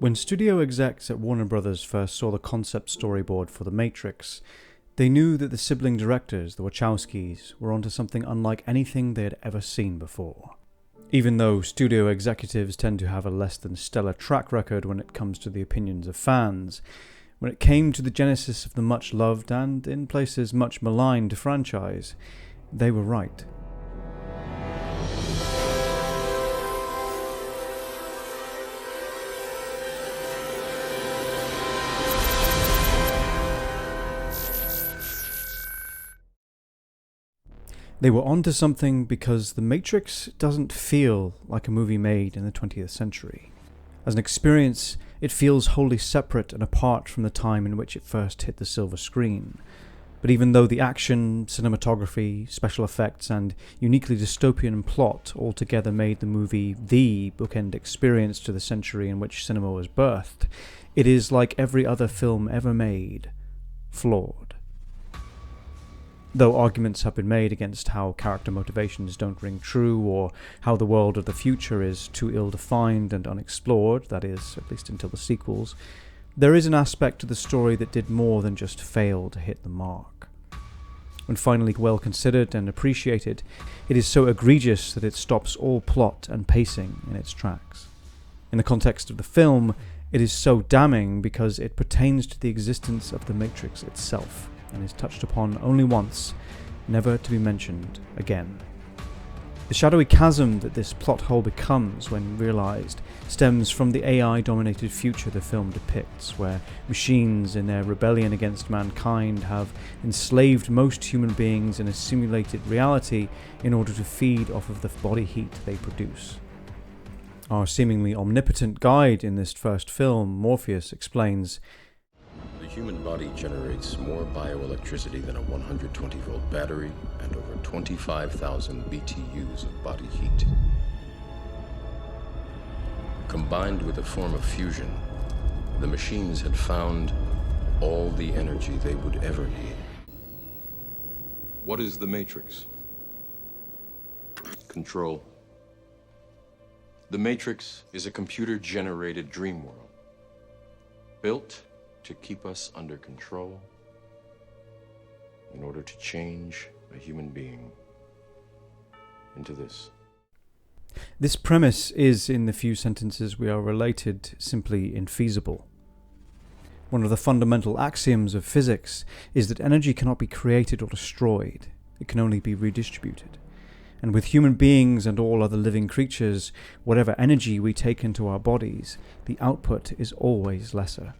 When studio execs at Warner Bros. First saw the concept storyboard for The Matrix, they knew that the sibling directors, the Wachowskis, were onto something unlike anything they had ever seen before. Even though studio executives tend to have a less than stellar track record when it comes to the opinions of fans, when it came to the genesis of the much-loved and, in places, much maligned franchise, they were right. They were onto something because The Matrix doesn't feel like a movie made in the 20th century. As an experience, it feels wholly separate and apart from the time in which it first hit the silver screen. But even though the action, cinematography, special effects, and uniquely dystopian plot altogether made the movie the bookend experience to the century in which cinema was birthed, it is, like every other film ever made, flawed. Though arguments have been made against how character motivations don't ring true, or how the world of the future is too ill-defined and unexplored, that is, at least until the sequels, there is an aspect to the story that did more than just fail to hit the mark. When finally well considered and appreciated, it is so egregious that it stops all plot and pacing in its tracks. In the context of the film, it is so damning because it pertains to the existence of the Matrix itself, and is touched upon only once, never to be mentioned again. The shadowy chasm that this plot hole becomes when realised stems from the AI-dominated future the film depicts, where machines in their rebellion against mankind have enslaved most human beings in a simulated reality in order to feed off of the body heat they produce. Our seemingly omnipotent guide in this first film, Morpheus, explains, "The human body generates more bioelectricity than a 120-volt battery and over 25,000 BTUs of body heat. Combined with a form of fusion, the machines had found all the energy they would ever need." What is the Matrix? Control. The Matrix is a computer-generated dream world, built to keep us under control in order to change a human being into this. This premise is, in the few sentences we are related, simply infeasible. One of the fundamental axioms of physics is that energy cannot be created or destroyed, it can only be redistributed. And with human beings and all other living creatures, whatever energy we take into our bodies, the output is always lesser.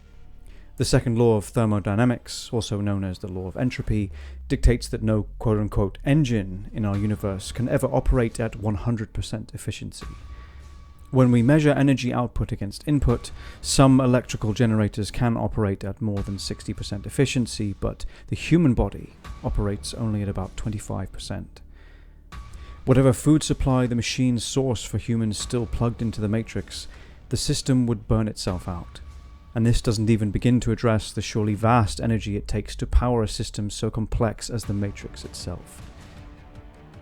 The second law of thermodynamics, also known as the law of entropy, dictates that no quote-unquote engine in our universe can ever operate at 100% efficiency. When we measure energy output against input, some electrical generators can operate at more than 60% efficiency, but the human body operates only at about 25%. Whatever food supply the machines source for humans still plugged into the Matrix, the system would burn itself out. And this doesn't even begin to address the surely vast energy it takes to power a system so complex as the Matrix itself.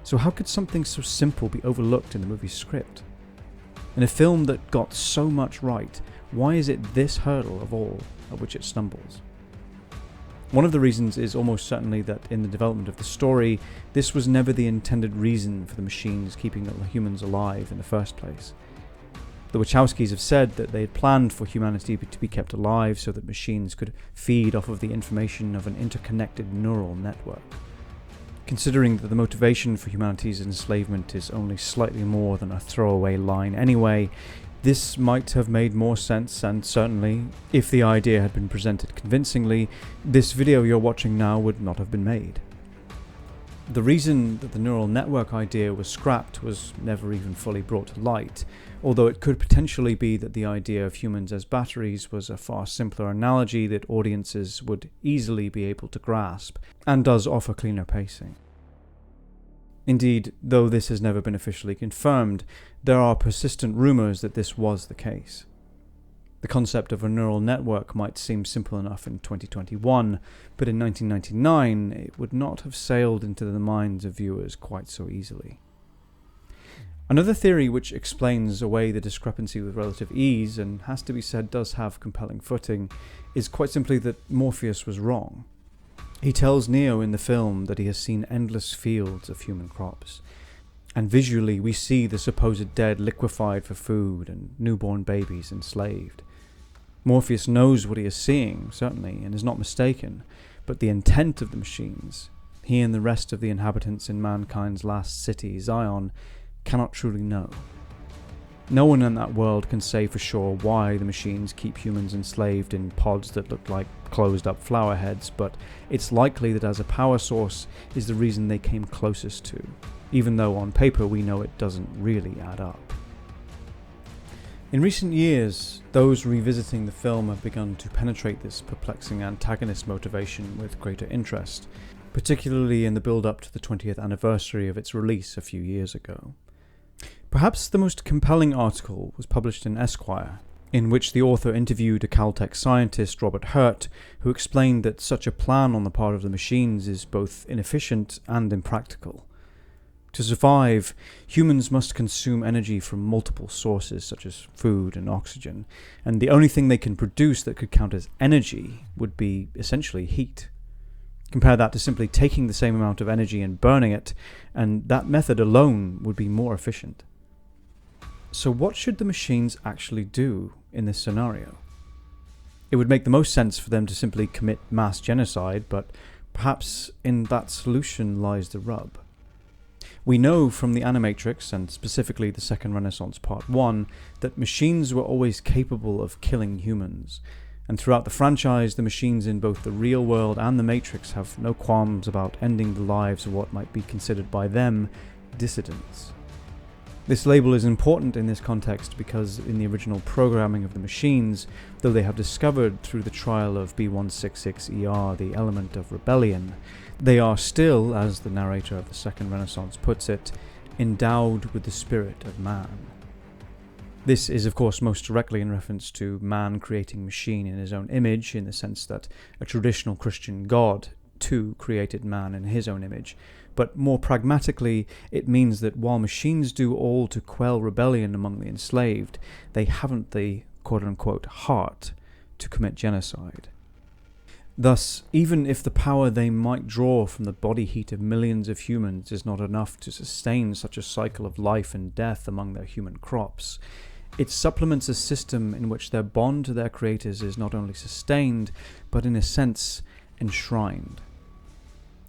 So how could something so simple be overlooked in the movie's script? In a film that got so much right, why is it this hurdle of all at which it stumbles? One of the reasons is almost certainly that in the development of the story, this was never the intended reason for the machines keeping the humans alive in the first place. The Wachowskis have said that they had planned for humanity to be kept alive so that machines could feed off of the information of an interconnected neural network. Considering that the motivation for humanity's enslavement is only slightly more than a throwaway line anyway, this might have made more sense, and certainly, if the idea had been presented convincingly, this video you're watching now would not have been made. The reason that the neural network idea was scrapped was never even fully brought to light, although it could potentially be that the idea of humans as batteries was a far simpler analogy that audiences would easily be able to grasp, and does offer cleaner pacing. Indeed, though this has never been officially confirmed, there are persistent rumors that this was the case. The concept of a neural network might seem simple enough in 2021, but in 1999 it would not have sailed into the minds of viewers quite so easily. Another theory which explains away the discrepancy with relative ease, and has to be said does have compelling footing, is quite simply that Morpheus was wrong. He tells Neo in the film that he has seen endless fields of human crops, and visually we see the supposed dead liquefied for food and newborn babies enslaved. Morpheus knows what he is seeing, certainly, and is not mistaken, but the intent of the machines, he and the rest of the inhabitants in mankind's last city, Zion, cannot truly know. No one in that world can say for sure why the machines keep humans enslaved in pods that look like closed-up flower heads, but it's likely that as a power source is the reason they came closest to, even though on paper we know it doesn't really add up. In recent years, those revisiting the film have begun to penetrate this perplexing antagonist motivation with greater interest, particularly in the build-up to the 20th anniversary of its release a few years ago. Perhaps the most compelling article was published in Esquire, in which the author interviewed a Caltech scientist, Robert Hurt, who explained that such a plan on the part of the machines is both inefficient and impractical. To survive, humans must consume energy from multiple sources such as food and oxygen, and the only thing they can produce that could count as energy would be essentially heat. Compare that to simply taking the same amount of energy and burning it, and that method alone would be more efficient. So what should the machines actually do in this scenario? It would make the most sense for them to simply commit mass genocide, but perhaps in that solution lies the rub. We know from the Animatrix, and specifically the Second Renaissance Part 1, that machines were always capable of killing humans, and throughout the franchise the machines in both the real world and the Matrix have no qualms about ending the lives of what might be considered by them dissidents. This label is important in this context because in the original programming of the machines, though they have discovered through the trial of B166ER the element of rebellion, they are still, as the narrator of the Second Renaissance puts it, endowed with the spirit of man. This is of course most directly in reference to man creating machine in his own image, in the sense that a traditional Christian God too created man in his own image. But more pragmatically, it means that while machines do all to quell rebellion among the enslaved, they haven't the quote-unquote heart to commit genocide. Thus, even if the power they might draw from the body heat of millions of humans is not enough to sustain such a cycle of life and death among their human crops, it supplements a system in which their bond to their creators is not only sustained, but in a sense enshrined.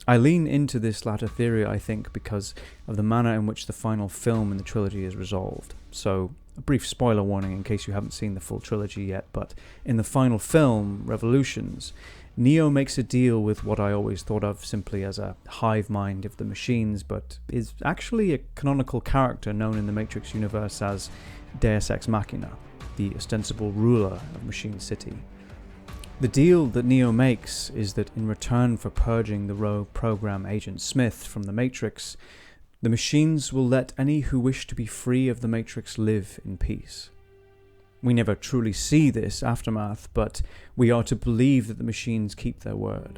I lean into this latter theory, I think, because of the manner in which the final film in the trilogy is resolved. So, a brief spoiler warning in case you haven't seen the full trilogy yet, but in the final film, Revolutions, Neo makes a deal with what I always thought of simply as a hive mind of the machines, but is actually a canonical character known in the Matrix universe as Deus Ex Machina, the ostensible ruler of Machine City. The deal that Neo makes is that in return for purging the rogue program Agent Smith from the Matrix, the machines will let any who wish to be free of the Matrix live in peace. We never truly see this aftermath, but we are to believe that the machines keep their word.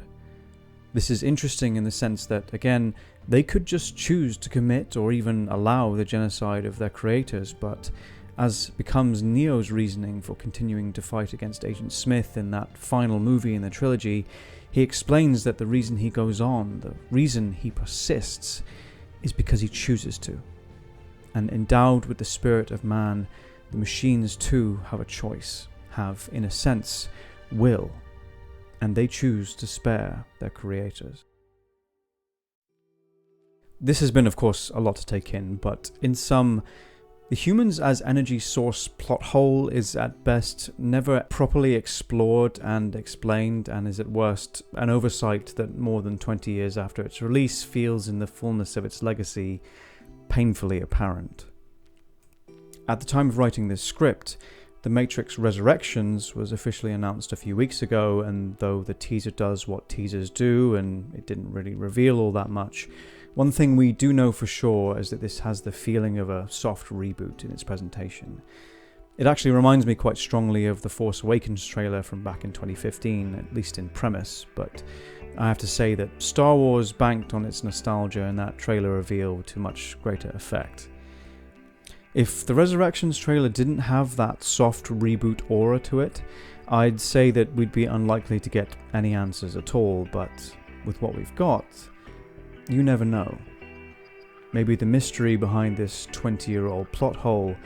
This is interesting in the sense that, again, they could just choose to commit or even allow the genocide of their creators, but as becomes Neo's reasoning for continuing to fight against Agent Smith in that final movie in the trilogy, he explains that the reason he goes on, the reason he persists, is because he chooses to. And endowed with the spirit of man, the machines too have a choice, have, in a sense, will, and they choose to spare their creators. This has been, of course, a lot to take in, but in sum, the humans as energy source plot hole is at best never properly explored and explained, and is at worst an oversight that more than 20 years after its release feels in the fullness of its legacy painfully apparent. At the time of writing this script, The Matrix Resurrections was officially announced a few weeks ago, and though the teaser does what teasers do and it didn't really reveal all that much, one thing we do know for sure is that this has the feeling of a soft reboot in its presentation. It actually reminds me quite strongly of the Force Awakens trailer from back in 2015, at least in premise, but I have to say that Star Wars banked on its nostalgia and that trailer reveal to much greater effect. If the Resurrections trailer didn't have that soft reboot aura to it, I'd say that we'd be unlikely to get any answers at all, but with what we've got, you never know. Maybe the mystery behind this 20-year-old plot hole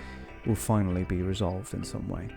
will finally be resolved in some way.